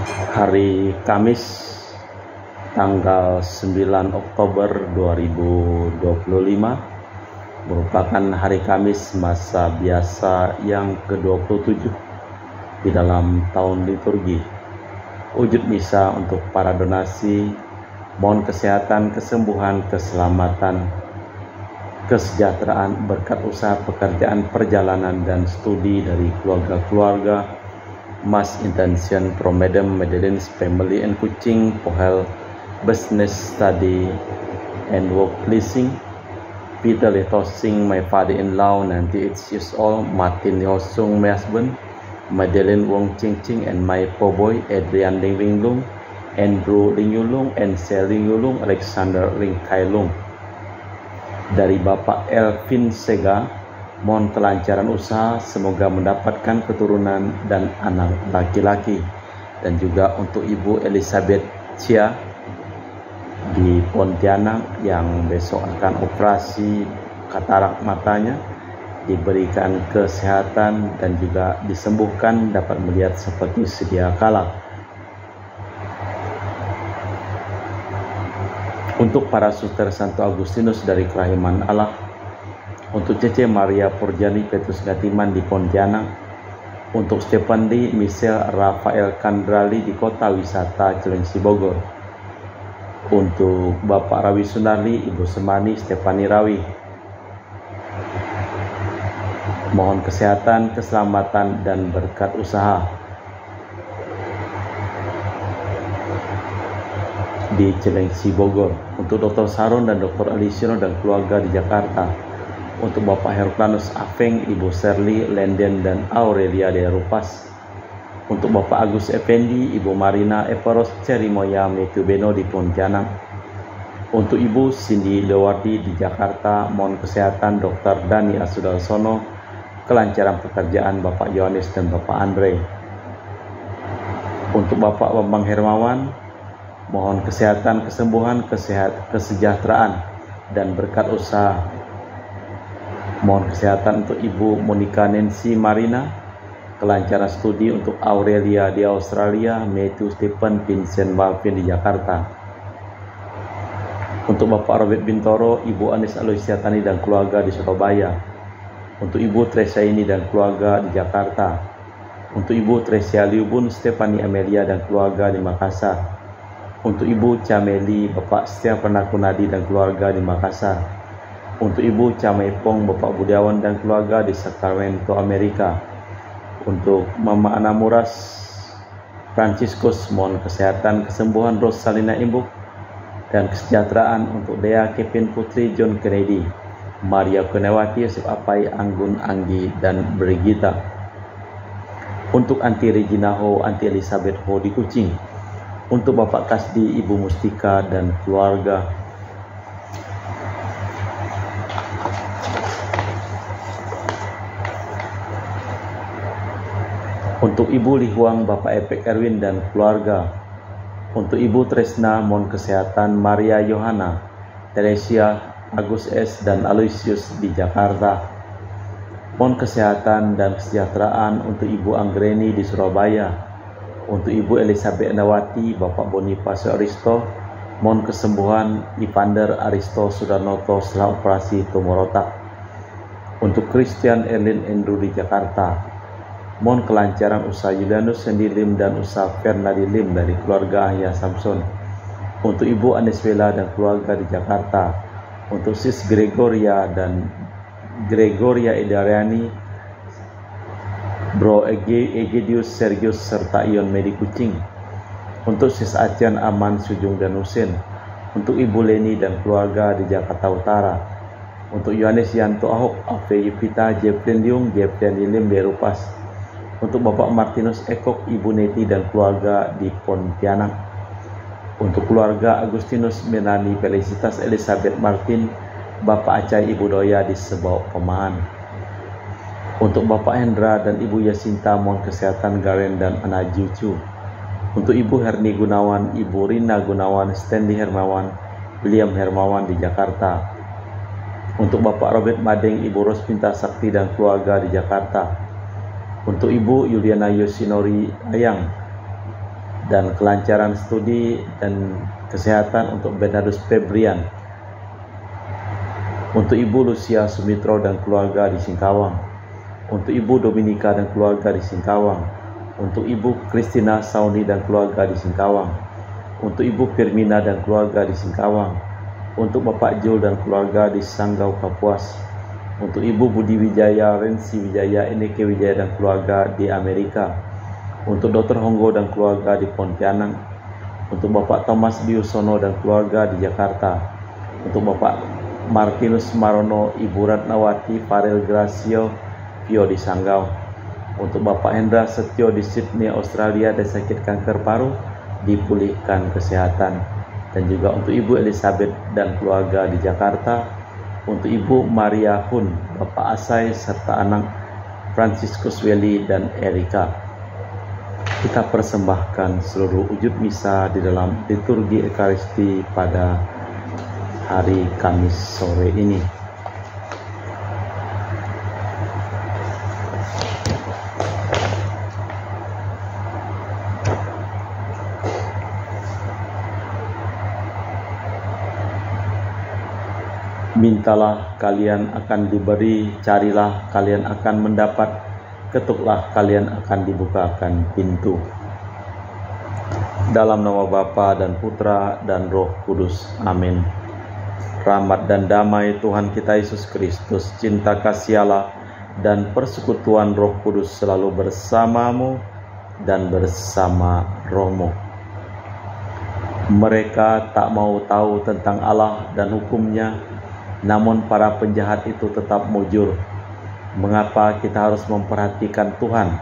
Hari Kamis tanggal 9 Oktober 2025 merupakan hari Kamis masa biasa yang ke-27 di dalam tahun liturgi. Wujud misa untuk para donasi, mohon kesehatan, kesembuhan, keselamatan, kesejahteraan, berkat usaha, pekerjaan, perjalanan, dan studi dari keluarga-keluarga, mass intention from Madam Madeline's family and Kuching for health, business, study, and work pleasing. Peter Litosing, my father-in-law, 98 years old, Martin Liosung, my husband, Madeline Wong Ching Ching, and my poor boy, Adrian Ling Ling Lung, Andrew Ling Yulung, and Sel Ling Yulung, Alexander Ling Kai Lung. Dari Bapak Elvin Sega, mohon kelancaran usaha, semoga mendapatkan keturunan dan anak laki-laki. Dan juga untuk Ibu Elizabeth Chia di Pontianak yang besok akan operasi katarak matanya, diberikan kesehatan dan juga disembuhkan, dapat melihat seperti sedia kala. Untuk para suster Santo Agustinus dari Kerahiman Allah, untuk Cece Maria Purjani Petrus Gatiman di Pontianak, untuk Stefan Lee Michelle Rafael Kandrali di Kota Wisata Cilengsi Bogor, untuk Bapak Rawi Sunarli, Ibu Semani Stefani Rawi, mohon kesehatan, keselamatan, dan berkat usaha di Cilengsi Bogor, untuk Dr. Saron dan Dr. Alisiono dan keluarga di Jakarta, untuk Bapak Herculanus Afeng, Ibu Serli Lenden dan Aurelia de Rupas, untuk Bapak Agus Effendi, Ibu Marina Eperos Cerimoya Metubeno di Pontianak, untuk Ibu Cindy Lewardi di Jakarta, mohon kesehatan Dr. Dani Asudarsono, kelancaran pekerjaan Bapak Yohanes dan Bapak Andre. Untuk Bapak Bambang Hermawan, mohon kesehatan, kesembuhan, kesejahteraan, dan berkat usaha. Mohon kesehatan untuk Ibu Monica Nancy Marina, kelancaran studi untuk Aurelia di Australia, Matthew Stephen Vincent Malvin di Jakarta. Untuk Bapak Robert Bintoro, Ibu Anis Aloysia Tani dan keluarga di Surabaya. Untuk Ibu Tresia ini dan keluarga di Jakarta. Untuk Ibu Tresia Liubun, Stefani Amelia dan keluarga di Makassar. Untuk Ibu Cameli, Bapak Setia Pernakunadi dan keluarga di Makassar. Untuk Ibu Camepong, Bapak Budiawan dan keluarga di Sacramento, Amerika. Untuk Mama Anamuras Franciscus, mohon kesehatan, kesembuhan Rosalina Imbuk, dan kesejahteraan untuk Dea Kevin Putri John Kennedy, Maria Kunewati, Yosef Apai, Anggun Anggi, dan Brigita. Untuk Anti Regina Ho, Anti Elizabeth Ho di Kuching. Untuk Bapak Kasdi, Ibu Mustika, dan keluarga. Untuk Ibu Lihuang, Bapak Epek Erwin dan keluarga. Untuk Ibu Tresna, mohon kesehatan Maria Yohana, Teresia, Agus S, dan Aloysius di Jakarta. Mohon kesehatan dan kesejahteraan untuk Ibu Anggreni di Surabaya. Untuk Ibu Elizabeth Nawati, Bapak Bonifacio Aristo, mohon kesembuhan Ivander Aristo Sudarnoto setelah operasi tumor otak. Untuk Christian Erlin Andrew di Jakarta, mohon kelancaran usaha Julianus Sendi Lim dan usaha Fernadi Lim dari keluarga Ahya Samson. Untuk Ibu Aneswela dan keluarga di Jakarta. Untuk Sis Gregoria dan Gregoria Edariani, Bro Egidius Sergius serta Ion Medi Kucing. Untuk Sis Acian Aman Sujung dan Husin. Untuk Ibu Leni dan keluarga di Jakarta Utara. Untuk Yohanes Yanto Ahok, Ave Yupita, Jeffrey Liung, Jeffrey Lim Berupas. Untuk Bapak Martinus Ekok, Ibu Neti dan keluarga di Pontianak. Untuk keluarga Agustinus Menani Felicitas Elizabeth Martin, Bapak Acai Ibu Doya di Sebau Pemahan. Untuk Bapak Hendra dan Ibu Yasinta, mohon kesehatan Garen dan anak cucu. Untuk Ibu Herni Gunawan, Ibu Rina Gunawan, Stanley Hermawan, William Hermawan di Jakarta. Untuk Bapak Robert Madeng, Ibu Rospinta Sakti dan keluarga di Jakarta. Untuk Ibu Yuliana Yosinori Ayang dan kelancaran studi dan kesehatan untuk Bernardus Febrian, untuk Ibu Lucia Sumitro dan keluarga di Singkawang, untuk Ibu Dominika dan keluarga di Singkawang, untuk Ibu Christina Sauni dan keluarga di Singkawang, untuk Ibu Firmina dan keluarga di Singkawang, untuk Bapak Jul dan keluarga di Sanggau Kapuas, untuk Ibu Budi Wijaya, Rensi Wijaya, Eneke Wijaya dan keluarga di Amerika, untuk Dr. Honggo dan keluarga di Pontianak, untuk Bapak Thomas Diusono dan keluarga di Jakarta, untuk Bapak Martinus Marono, Ibu Ratnawati, Farel Gracio, Vio di Sanggau, untuk Bapak Hendra Setio di Sydney, Australia dan sakit kanker paru, dipulihkan kesehatan, dan juga untuk Ibu Elizabeth dan keluarga di Jakarta, untuk Ibu Maria Hun, Bapak Asai serta anak Franciscus Welly dan Erika. Kita persembahkan seluruh wujud misa di dalam liturgi Ekaristi pada hari Kamis sore ini. Mintalah kalian akan diberi, carilah kalian akan mendapat, ketuklah kalian akan dibukakan pintu. Dalam nama Bapa dan Putra dan Roh Kudus. Amin. Rahmat dan damai Tuhan kita Yesus Kristus, cinta kasih Allah dan persekutuan Roh Kudus selalu bersamamu dan bersama rohmu. Mereka tak mau tahu tentang Allah dan hukumnya, namun para penjahat itu tetap mujur. Mengapa kita harus memperhatikan Tuhan?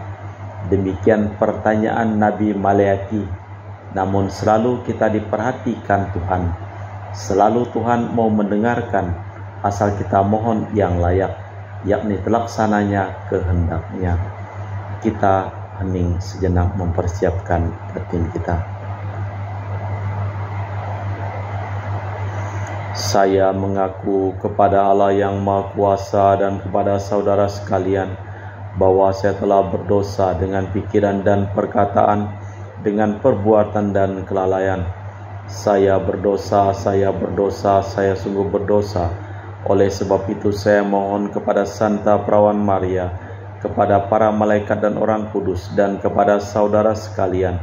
Demikian pertanyaan Nabi Maleaki. Namun selalu kita diperhatikan Tuhan. Selalu Tuhan mau mendengarkan asal kita mohon yang layak, yakni terlaksananya kehendaknya. Kita hening sejenak mempersiapkan batin kita. Saya mengaku kepada Allah yang Maha Kuasa dan kepada saudara sekalian bahwa saya telah berdosa dengan pikiran dan perkataan, dengan perbuatan dan kelalaian. Saya berdosa, saya sungguh berdosa. Oleh sebab itu saya mohon kepada Santa Perawan Maria, kepada para malaikat dan orang kudus, dan kepada saudara sekalian,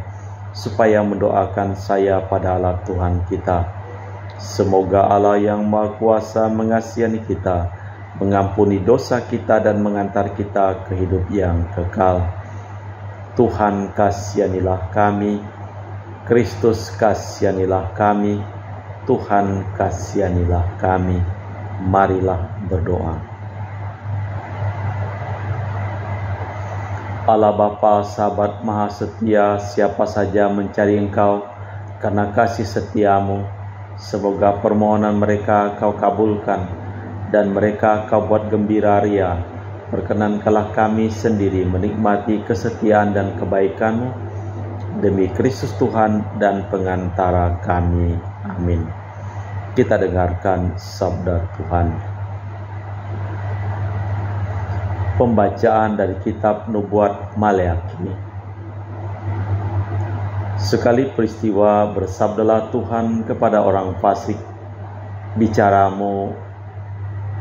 supaya mendoakan saya pada Allah Tuhan kita. Semoga Allah yang Maha Kuasa mengasihi kita, mengampuni dosa kita dan mengantar kita ke hidup yang kekal. Tuhan kasihanilah kami, Kristus kasihanilah kami, Tuhan kasihanilah kami. Marilah berdoa. Allah Bapa, sahabat maha setia, siapa saja mencari Engkau karena kasih setiamu, semoga permohonan mereka Kau kabulkan dan mereka Kau buat gembira ria. Perkenankanlah kami sendiri menikmati kesetiaan dan kebaikan-Mu demi Kristus Tuhan dan pengantara kami. Amin. Kita dengarkan sabda Tuhan. Pembacaan dari kitab Nubuat Maleaki. Sekali peristiwa bersabdalah Tuhan kepada orang fasik, bicaramu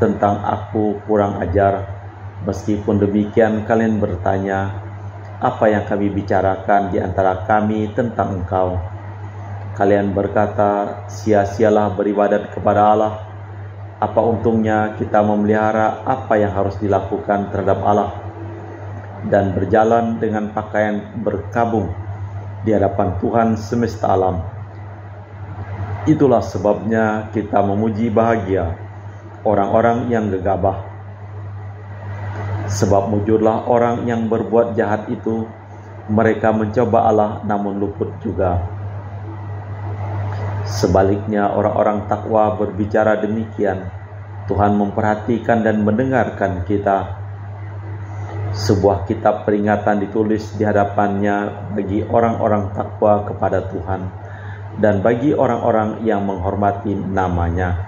tentang aku kurang ajar. Meskipun demikian kalian bertanya, apa yang kami bicarakan di antara kami tentang engkau? Kalian berkata, sia-sialah beribadat kepada Allah. Apa untungnya kita memelihara apa yang harus dilakukan terhadap Allah dan berjalan dengan pakaian berkabung di hadapan Tuhan semesta alam. Itulah sebabnya kita memuji bahagia orang-orang yang gegabah. Sebab mujurlah orang yang berbuat jahat itu, mereka mencoba Allah namun luput juga. Sebaliknya orang-orang takwa berbicara demikian, Tuhan memperhatikan dan mendengarkan kita. Sebuah kitab peringatan ditulis di hadapannya bagi orang-orang takwa kepada Tuhan dan bagi orang-orang yang menghormati namanya.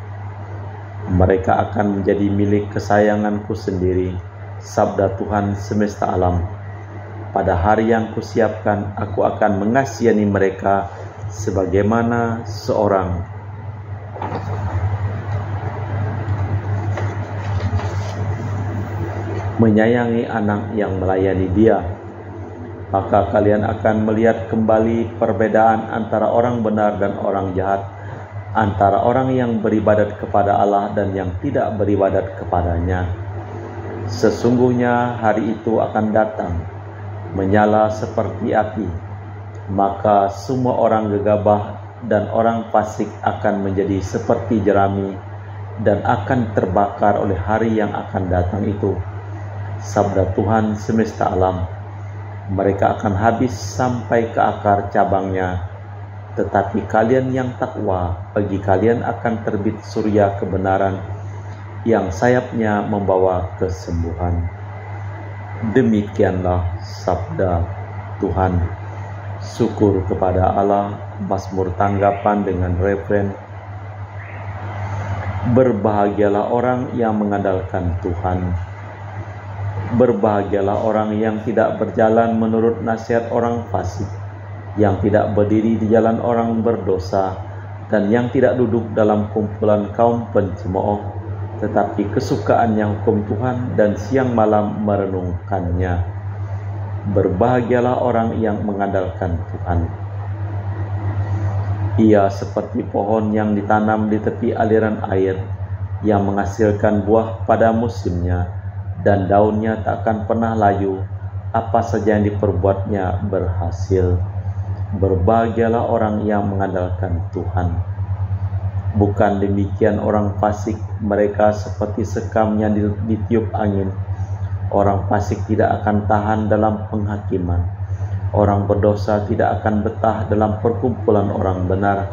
Mereka akan menjadi milik kesayanganku sendiri, sabda Tuhan semesta alam. pada hari yang kusiapkan aku akan mengasihani mereka sebagaimana seorang menyayangi anak yang melayani dia. Maka kalian akan melihat kembali perbedaan antara orang benar dan orang jahat, antara orang yang beribadat kepada Allah dan yang tidak beribadat kepadanya. Sesungguhnya hari itu akan datang, menyala seperti api, maka semua orang gegabah dan orang fasik akan menjadi seperti jerami dan akan terbakar oleh hari yang akan datang itu. Sabda Tuhan semesta alam. Mereka akan habis sampai ke akar cabangnya, tetapi kalian yang takwa, bagi kalian akan terbit surya kebenaran yang sayapnya membawa kesembuhan. Demikianlah sabda Tuhan. Syukur kepada Allah. Mazmur tanggapan dengan refren, berbahagialah orang yang mengandalkan Tuhan. Berbahagialah orang yang tidak berjalan menurut nasihat orang fasik, yang tidak berdiri di jalan orang berdosa, dan yang tidak duduk dalam kumpulan kaum pencemooh, tetapi kesukaannya hukum Tuhan dan siang malam merenungkannya. Berbahagialah orang yang mengandalkan Tuhan. Ia seperti pohon yang ditanam di tepi aliran air, yang menghasilkan buah pada musimnya, dan daunnya tak akan pernah layu, apa saja yang diperbuatnya berhasil. Berbahagialah orang yang mengandalkan Tuhan. Bukan demikian orang fasik, mereka seperti sekam yang ditiup angin. Orang fasik tidak akan tahan dalam penghakiman. Orang berdosa tidak akan betah dalam perkumpulan orang benar.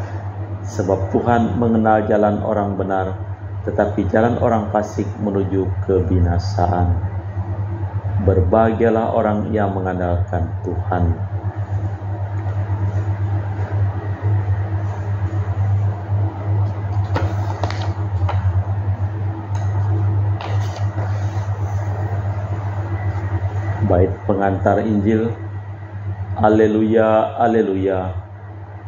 Sebab Tuhan mengenal jalan orang benar, tetapi jalan orang fasik menuju kebinasaan. Berbahagialah orang yang mengandalkan Tuhan. Bait pengantar Injil. Haleluya, haleluya.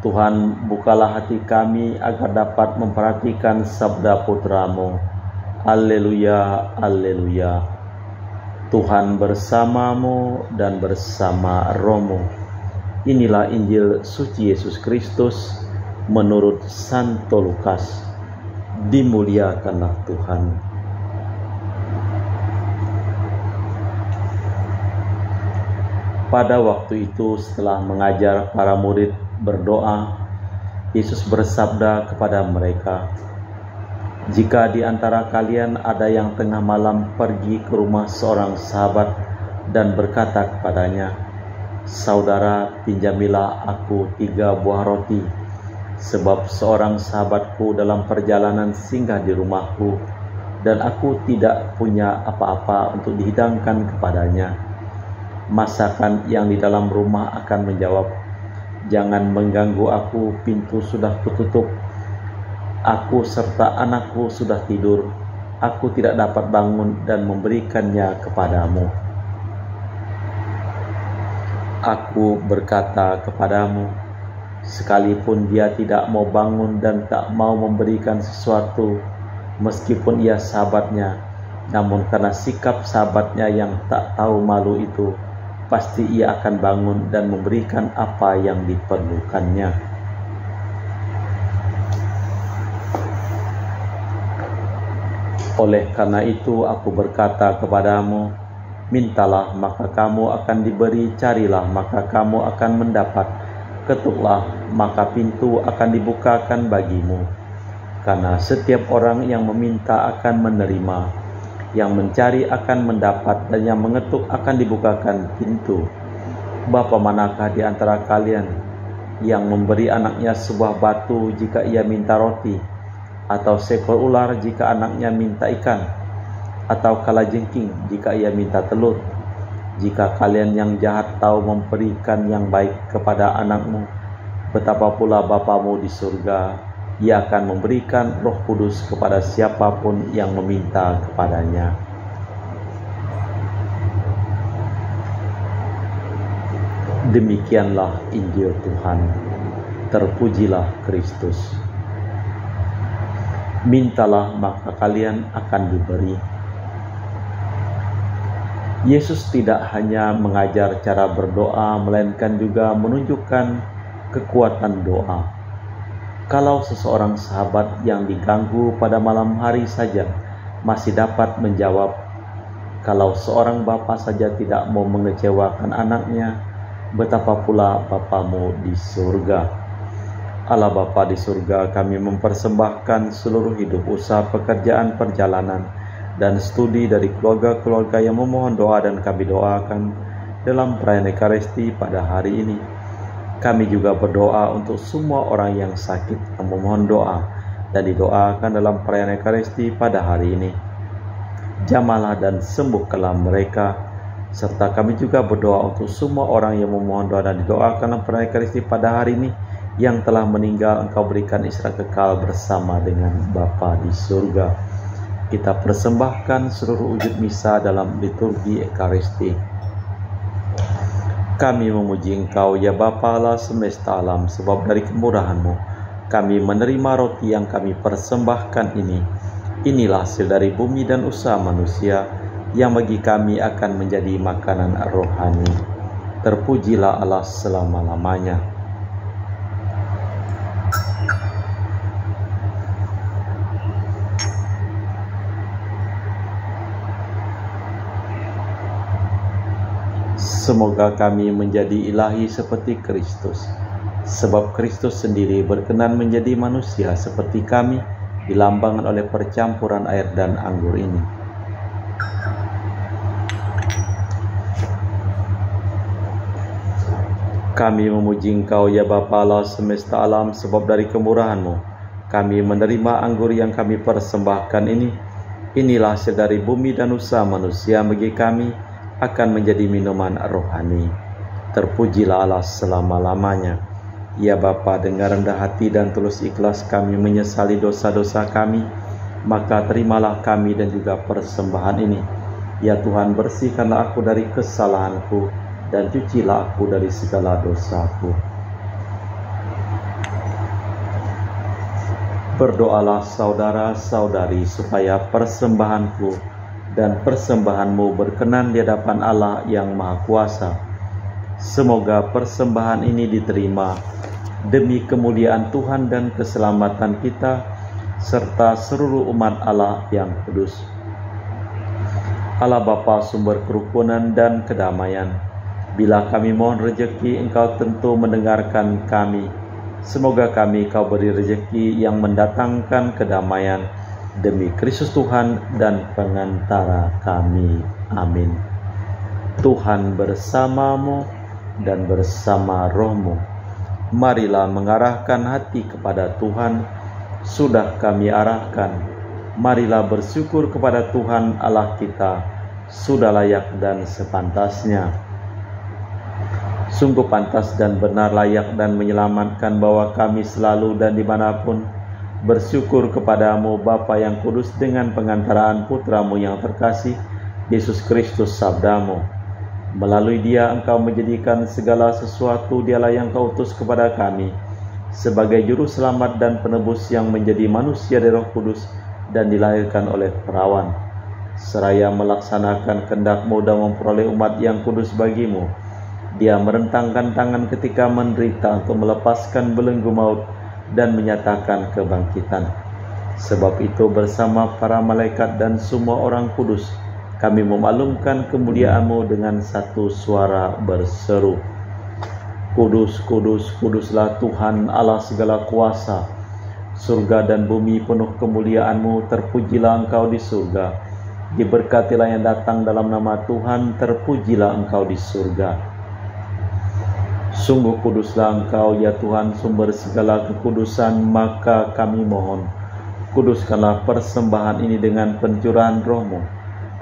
Tuhan, bukalah hati kami agar dapat memperhatikan sabda putra-Mu. Haleluya, haleluya. Tuhan bersamamu dan bersama Roh-Mu. Inilah Injil suci Yesus Kristus menurut Santo Lukas. Dimuliakanlah Tuhan. Pada waktu itu, setelah mengajar para murid berdoa, Yesus bersabda kepada mereka, "Jika di antara kalian ada yang tengah malam pergi ke rumah seorang sahabat dan berkata kepadanya, 'Saudara, pinjamilah aku 3 buah roti, sebab seorang sahabatku dalam perjalanan singgah di rumahku, dan aku tidak punya apa-apa untuk dihidangkan kepadanya.' Masakan yang di dalam rumah akan menjawab, 'Jangan mengganggu aku, pintu sudah kututup. Aku serta anakku sudah tidur. Aku tidak dapat bangun dan memberikannya kepadamu.' Aku berkata kepadamu, sekalipun dia tidak mau bangun dan tak mau memberikan sesuatu, meskipun ia sahabatnya, namun karena sikap sahabatnya yang tak tahu malu itu, pasti ia akan bangun dan memberikan apa yang diperlukannya. Oleh karena itu aku berkata kepadamu, mintalah maka kamu akan diberi, carilah maka kamu akan mendapat, ketuklah maka pintu akan dibukakan bagimu. Karena setiap orang yang meminta akan menerima, yang mencari akan mendapat, dan yang mengetuk akan dibukakan pintu. Bapa manakah di antara kalian yang memberi anaknya sebuah batu jika ia minta roti, atau seekor ular jika anaknya minta ikan, atau kalajengking jika ia minta telur? Jika kalian yang jahat tahu memberikan yang baik kepada anakmu, betapa pula Bapamu di surga, Ia akan memberikan Roh Kudus kepada siapapun yang meminta kepadanya. Demikianlah Injil Tuhan. Terpujilah Kristus. Mintalah maka kalian akan diberi. Yesus tidak hanya mengajar cara berdoa, melainkan juga menunjukkan kekuatan doa. Kalau seseorang sahabat yang diganggu pada malam hari saja masih dapat menjawab, kalau seorang bapa saja tidak mau mengecewakan anaknya, betapa pula Bapamu di surga. Allah Bapa di surga, kami mempersembahkan seluruh hidup, usaha, pekerjaan, perjalanan, dan studi dari keluarga-keluarga yang memohon doa dan kami doakan dalam perayaan Ekaristi pada hari ini. Kami juga berdoa untuk semua orang yang sakit yang memohon doa dan didoakan dalam perayaan Ekaristi pada hari ini. Jamahlah dan sembuhkanlah mereka, serta kami juga berdoa untuk semua orang yang memohon doa dan didoakan dalam perayaan Ekaristi pada hari ini, yang telah meninggal Engkau berikan istirahat kekal bersama dengan Bapa di surga. Kita persembahkan seluruh wujud misa dalam liturgi Ekaristi. Kami memuji Engkau ya Bapa Allah semesta alam, sebab dari kemurahan-Mu kami menerima roti yang kami persembahkan ini. Inilah hasil dari bumi dan usaha manusia yang bagi kami akan menjadi makanan rohani. Terpujilah Allah selama-lamanya. Semoga kami menjadi ilahi seperti Kristus, sebab Kristus sendiri berkenan menjadi manusia seperti kami, dilambangkan oleh percampuran air dan anggur ini. Kami memuji Engkau ya Bapa Allah semesta alam, sebab dari kemurahan-Mu kami menerima anggur yang kami persembahkan ini. Inilah hasil dari bumi dan usaha manusia bagi kami akan menjadi minuman rohani. Terpujilah Allah selama-lamanya. Ya Bapa, dengan rendah hati dan tulus ikhlas kami menyesali dosa-dosa kami, maka terimalah kami dan juga persembahan ini. Ya Tuhan, bersihkanlah aku dari kesalahanku dan cucilah aku dari segala dosaku. Berdoalah saudara-saudari supaya persembahanku dan persembahan-Mu berkenan di hadapan Allah yang Maha Kuasa. Semoga persembahan ini diterima demi kemuliaan Tuhan dan keselamatan kita, serta seluruh umat Allah yang kudus. Allah Bapa sumber kerukunan dan kedamaian, bila kami mohon rejeki, Engkau tentu mendengarkan kami. Semoga kami Kau beri rejeki yang mendatangkan kedamaian, demi Kristus Tuhan dan pengantara kami. Amin. Tuhan bersamamu dan bersama rohmu. Marilah mengarahkan hati kepada Tuhan. Sudah kami arahkan. Marilah bersyukur kepada Tuhan Allah kita. Sudah layak dan sepantasnya. Sungguh pantas dan benar, layak dan menyelamatkan bahwa kami selalu dan dimanapun bersyukur kepadamu Bapa yang kudus, dengan pengantaraan Putramu yang terkasih, Yesus Kristus sabdamu. Melalui Dia Engkau menjadikan segala sesuatu. Dialah yang Kau utus kepada kami sebagai juru selamat dan penebus yang menjadi manusia dari Roh Kudus dan dilahirkan oleh perawan. Seraya melaksanakan kehendak-Mu dan memperoleh umat yang kudus bagimu, Dia merentangkan tangan ketika menderita untuk melepaskan belenggu maut dan menyatakan kebangkitan. Sebab itu bersama para malaikat dan semua orang kudus, kami memaklumkan kemuliaan-Mu dengan satu suara berseru, Kudus, kudus, kuduslah Tuhan Allah segala kuasa. Surga dan bumi penuh kemuliaan-Mu. Terpujilah Engkau di surga. Diberkatilah yang datang dalam nama Tuhan. Terpujilah Engkau di surga. Sungguh kuduslah Engkau ya Tuhan, sumber segala kekudusan. Maka kami mohon, kuduskanlah persembahan ini dengan pencurahan Roh-Mu,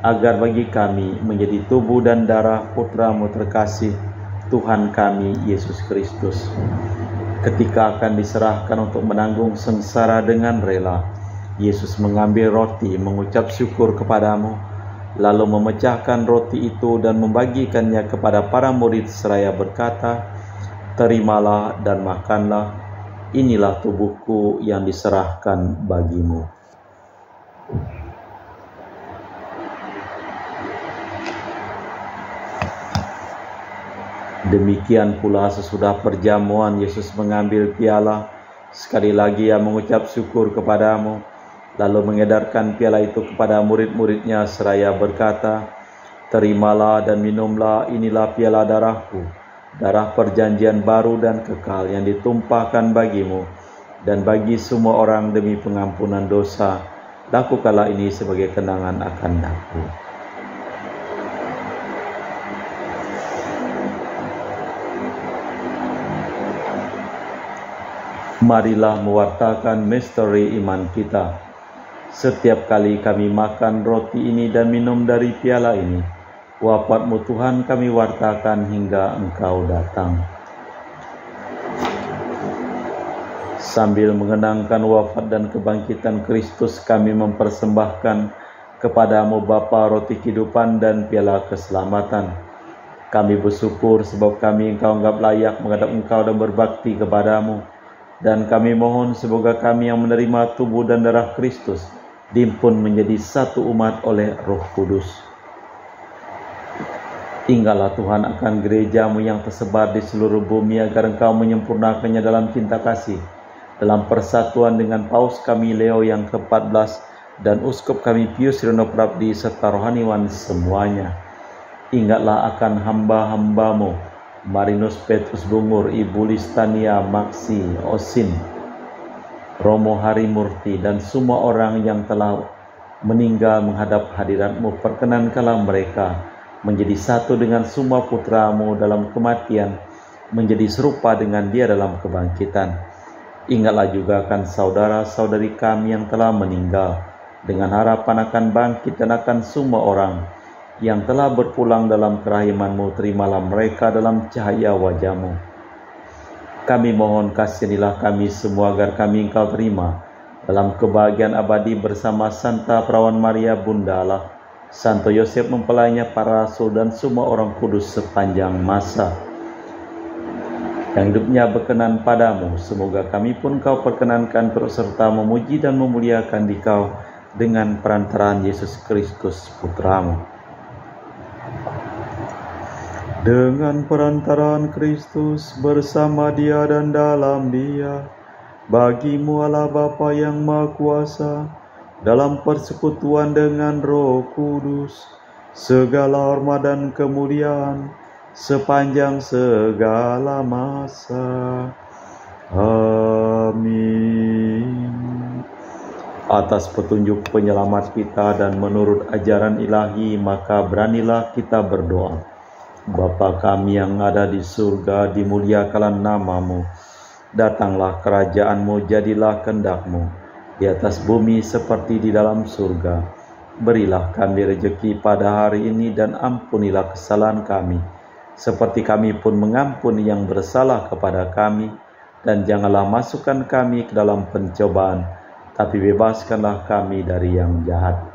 agar bagi kami menjadi tubuh dan darah Putra-Mu terkasih, Tuhan kami Yesus Kristus. Ketika akan diserahkan untuk menanggung sengsara dengan rela, Yesus mengambil roti, mengucap syukur kepadamu, lalu memecahkan roti itu dan membagikannya kepada para murid seraya berkata, "Terimalah dan makanlah, inilah tubuhku yang diserahkan bagimu." Demikian pula sesudah perjamuan Yesus mengambil piala, sekali lagi ia mengucap syukur kepadamu, lalu mengedarkan piala itu kepada murid-muridnya seraya berkata, "Terimalah dan minumlah, inilah piala darahku, darah perjanjian baru dan kekal yang ditumpahkan bagimu dan bagi semua orang demi pengampunan dosa. Lakukanlah ini sebagai kenangan akan aku." Marilah mewartakan misteri iman kita. Setiap kali kami makan roti ini dan minum dari piala ini, wafat-Mu Tuhan kami wartakan hingga Engkau datang. Sambil mengenangkan wafat dan kebangkitan Kristus, kami mempersembahkan kepadamu Bapa roti kehidupan dan piala keselamatan. Kami bersyukur sebab kami Engkau anggap layak menghadap Engkau dan berbakti kepadamu. Dan kami mohon semoga kami yang menerima tubuh dan darah Kristus dihimpun menjadi satu umat oleh Roh Kudus. Tinggallah Tuhan akan gereja-Mu yang tersebar di seluruh bumi agar Engkau menyempurnakannya dalam cinta kasih, dalam persatuan dengan Paus kami Leo yang ke-14 dan Uskup kami Pius Rino Prabdi serta rohaniwan semuanya. Ingatlah akan hamba-hamba-Mu Marinus Petrus Bungur, Ibu Listania Maksi Osin, Romo Harimurti, dan semua orang yang telah meninggal menghadap hadirat-Mu. Perkenankanlah mereka menjadi satu dengan semua putra-Mu dalam kematian, menjadi serupa dengan Dia dalam kebangkitan. Ingatlah juga akan saudara-saudari kami yang telah meninggal, dengan harapan akan bangkit dan akan semua orang yang telah berpulang dalam kerahiman-Mu. Terimalah mereka dalam cahaya wajah-Mu. Kami mohon kasihanilah kami semua agar kami Engkau terima dalam kebahagiaan abadi bersama Santa Perawan Maria Bunda Allah, Santo Yosef mempelainya, para rasul dan semua orang kudus sepanjang masa yang hidupnya berkenan padamu. Semoga kami pun Kau perkenankan terus serta memuji dan memuliakan Dikau dengan perantaraan Yesus Kristus Putra-Mu. Dengan perantaraan Kristus, bersama Dia dan dalam Dia, bagi-Mu Allah Bapa yang Maha Kuasa, dalam persekutuan dengan Roh Kudus, segala hormat dan kemuliaan sepanjang segala masa. Amin. Atas petunjuk penyelamat kita dan menurut ajaran ilahi, maka beranilah kita berdoa. Bapa kami yang ada di surga, dimuliakanlah nama-Mu. Datanglah kerajaan-Mu, jadilah kehendak-Mu di atas bumi seperti di dalam surga. Berilah kami rejeki pada hari ini dan ampunilah kesalahan kami, seperti kami pun mengampuni yang bersalah kepada kami. Dan janganlah masukkan kami ke dalam pencobaan, tapi bebaskanlah kami dari yang jahat.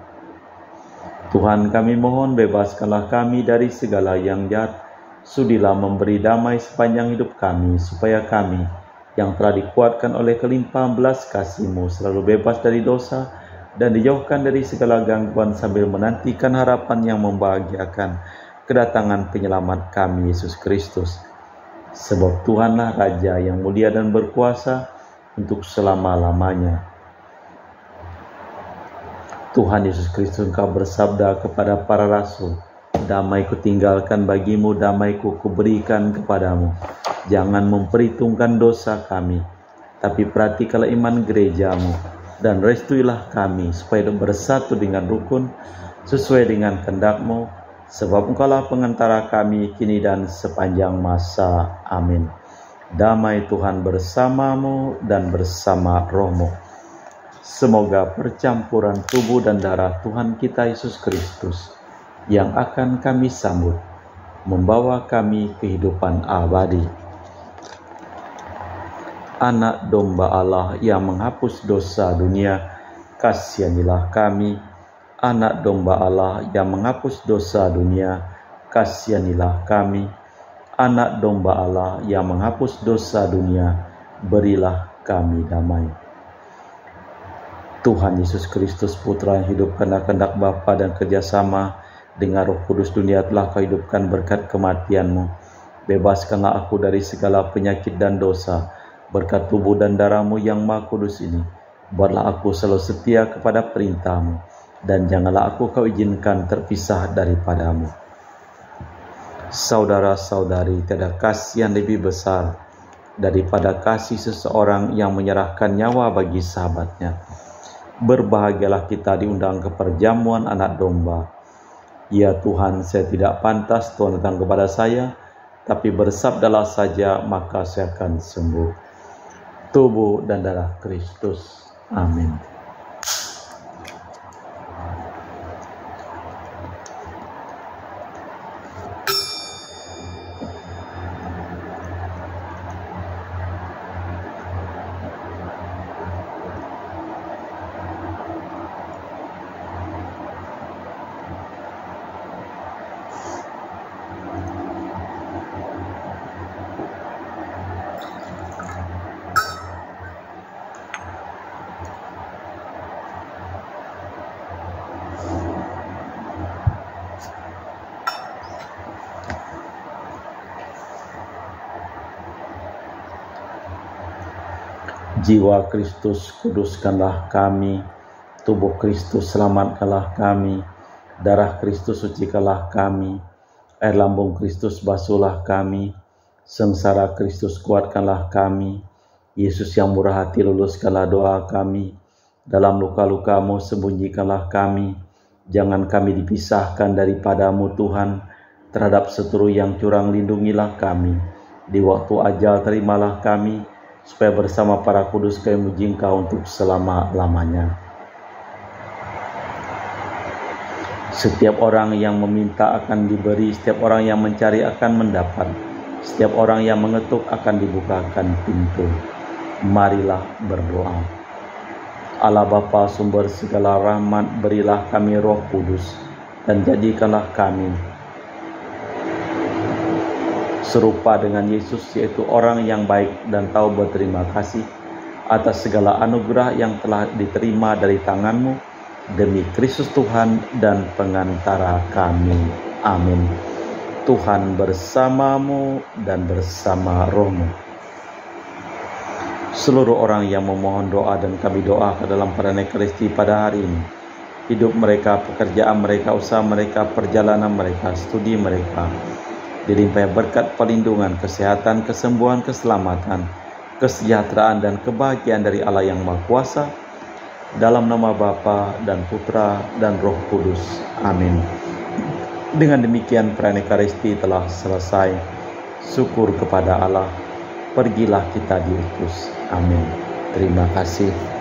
Tuhan kami mohon, bebaskanlah kami dari segala yang jahat. Sudilah memberi damai sepanjang hidup kami, supaya kami yang telah dikuatkan oleh kelimpahan belas kasih-Mu selalu bebas dari dosa dan dijauhkan dari segala gangguan, sambil menantikan harapan yang membahagiakan, kedatangan penyelamat kami Yesus Kristus. Sebab Tuhanlah Raja yang mulia dan berkuasa untuk selama-lamanya. Tuhan Yesus Kristus, Engkau bersabda kepada para rasul, "Damai kutinggalkan bagimu, damai-Ku kuberikan kepadamu. Jangan memperhitungkan dosa kami, tapi perhatikanlah iman gereja-Mu, dan restuilah kami supaya bersatu dengan rukun sesuai dengan kehendak-Mu, sebab Engkaulah pengantara kami kini dan sepanjang masa. Amin. Damai Tuhan bersamamu dan bersama rohmu. Semoga percampuran tubuh dan darah Tuhan kita Yesus Kristus yang akan kami sambut membawa kami kehidupan abadi. Anak domba Allah yang menghapus dosa dunia, kasihanilah kami. Anak domba Allah yang menghapus dosa dunia, kasihanilah kami. Anak domba Allah yang menghapus dosa dunia, berilah kami damai. Tuhan Yesus Kristus, Putra yang hidup karena kehendak Bapa dan kerjasama dengan Roh Kudus, dunia telah Kau hidupkan berkat kematian-Mu. Bebaskanlah aku dari segala penyakit dan dosa, berkat tubuh dan darah-Mu yang Maha Kudus ini. Buatlah aku selalu setia kepada perintah-Mu, dan janganlah aku Kau izinkan terpisah daripadamu. Saudara-saudari, tiada kasih yang lebih besar daripada kasih seseorang yang menyerahkan nyawa bagi sahabatnya. Berbahagialah kita diundang ke perjamuan anak domba. Ya Tuhan, saya tidak pantas Tuhan datang kepada saya, tapi bersabdalah saja maka saya akan sembuh. Tubuh dan darah Kristus. Amin. Jiwa Kristus, kuduskanlah kami. Tubuh Kristus, selamatkanlah kami. Darah Kristus, sucikanlah kami. Air lambung Kristus, basuhlah kami. Sengsara Kristus, kuatkanlah kami. Yesus yang murah hati, luluskanlah doa kami. Dalam luka-luka-Mu, sembunyikanlah kami. Jangan kami dipisahkan daripada-Mu, Tuhan. Terhadap seteru yang curang, lindungilah kami. Di waktu ajal, terimalah kami, supaya bersama para kudus kami memuji Engkau untuk selama-lamanya. Setiap orang yang meminta akan diberi, setiap orang yang mencari akan mendapat, setiap orang yang mengetuk akan dibukakan pintu. Marilah berdoa. Allah Bapa, sumber segala rahmat, berilah kami Roh Kudus, dan jadikanlah kami serupa dengan Yesus, yaitu orang yang baik dan tahu berterima kasih atas segala anugerah yang telah diterima dari tangan-Mu, demi Kristus Tuhan dan pengantara kami. Amin. Tuhan bersamamu dan bersama roh-Mu. Seluruh orang yang memohon doa dan kami doa ke dalam perayaan Ekaristi pada hari ini, hidup mereka, pekerjaan mereka, usaha mereka, perjalanan mereka, studi mereka, dilimpahi berkat perlindungan, kesehatan, kesembuhan, keselamatan, kesejahteraan, dan kebahagiaan dari Allah yang Maha Kuasa, dalam nama Bapa dan Putra dan Roh Kudus. Amin. Dengan demikian perayaan Ekaristi telah selesai. Syukur kepada Allah. Pergilah kita diutus. Amin. Terima kasih.